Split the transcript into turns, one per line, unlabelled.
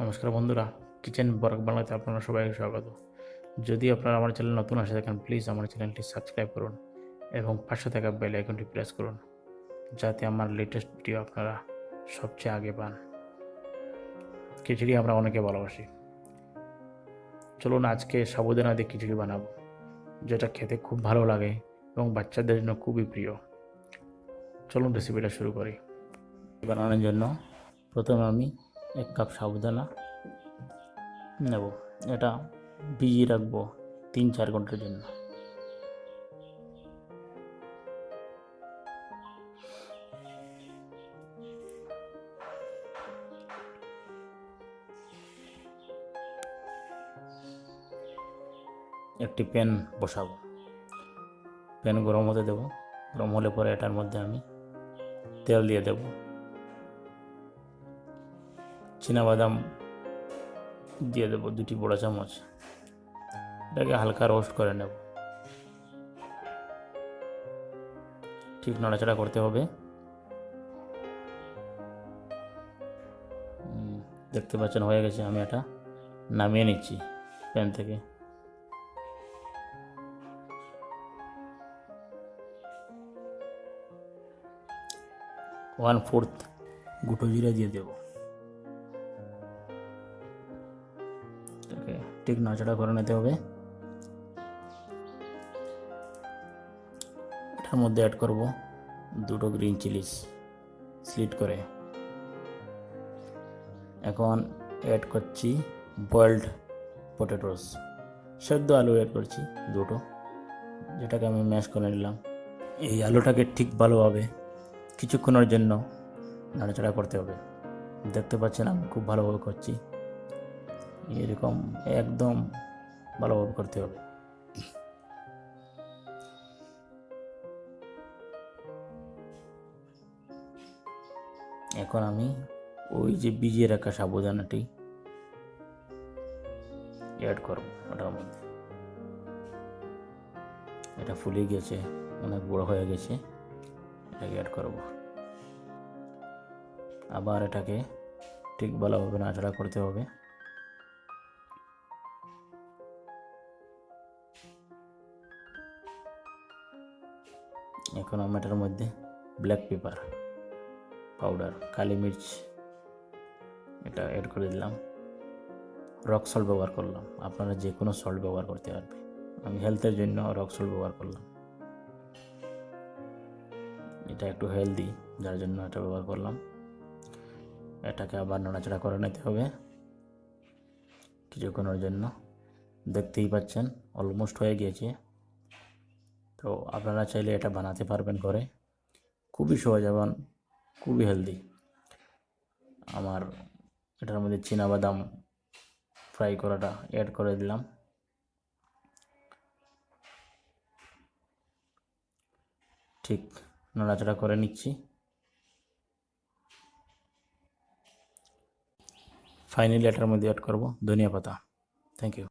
নমস্কার বন্ধুরা, কিচেন বরাক বাংলাতে আপনারা সবাইকে স্বাগত। যদি আপনারা আমার চ্যানেল নতুন আসে থাকেন, প্লিজ আমার চ্যানেলটি সাবস্ক্রাইব করুন এবং পাশে থাকা বেল আইকনটি প্রেস করুন, যাতে আমার লেটেস্ট ভিডিও আপনারা সবচেয়ে আগে পান। খিচুড়ি আমরা অনেকে ভালোবাসি। চলুন আজকে সাবুদানা দিয়ে খিচুড়ি বানাবো, যেটা খেতে খুব ভালো লাগে এবং বাচ্চাদের জন্য খুবই প্রিয়। চলুন রেসিপিটা শুরু করি। বানানোর জন্য প্রথমে আমি 1 কাপ সাবুদানা নেব। এটা ভিজিয়ে রাখবো 3-4 ঘন্টার জন্য। একটি প্যান বসাবো, প্যান গরম হতে দেব। গরম হলে পরে এটার মধ্যে আমি তেল দিয়ে দেব। বাদাম দিয়ে দেব 2টি বড় চামচ। এটাকে হালকা রোস্ট করে নেব। ঠিক নাড়াচাড়া করতে হবে। দেখতে পাচ্ছেন হয়ে গেছে। আমি এটা নামিয়ে নিচ্ছি প্যান থেকে। ওয়ান ফোর্থ গুঁটো জিরা দিয়ে দেব। ঠিক নাড়াচাড়া করে নিতে হবে। এটার মধ্যে অ্যাড করব 2টো গ্রিন চিলিস স্লিট করে। এখন অ্যাড করছি বয়েলড পটেটোস, সেদ্ধ আলু অ্যাড করছি 2টো, যেটাকে আমি ম্যাশ করে নিলাম। এই আলুটাকে ঠিক ভালোভাবে কিছুক্ষণের জন্য নাড়াচাড়া করতে হবে। দেখতে পাচ্ছেন আমি খুব ভালোভাবে করছি। এরকম একদম ভালোভাবে করতে হবে। এখন আমি ওই যে ভিজিয়ে রাখা সাবুদানাটি অ্যাড করব ওটার মধ্যে। এটা ফুলে গেছে, অনেক বড় হয়ে গেছে। এটাকে অ্যাড করব। আবার এটাকে ঠিক ভালোভাবে নাড়াচাড়া করতে হবে। এখন আমি এটার মধ্যে ব্ল্যাক পেপার পাউডার, কালি মির্চ এটা অ্যাড করে দিলাম। রক সল্ট ব্যবহার করলাম, আপনারা যে কোনো সল্ট ব্যবহার করতে পারবে। আমি হেলথের জন্য রক সল্ট ব্যবহার করলাম। এটা একটু হেলদি, যার জন্য এটা ব্যবহার করলাম। এটাকে আবার নাড়াচাড়া করে নিতে হবে কিছুক্ষণের জন্য। দেখতেই পাচ্ছেন অলমোস্ট হয়ে গিয়েছে। তো আপনারা চাইলে এটা বানাতে পারবেন ঘরে, খুবই সহজ এবং খুবই হেলদি। আমার এটার মধ্যে বাদাম ফ্রাই করাটা অ্যাড করে দিলাম। ঠিক নাড়াচাড়া করে নিচ্ছি। ফাইনালি এটার মধ্যে অ্যাড করব ধনিয়া পাতা। Thank you.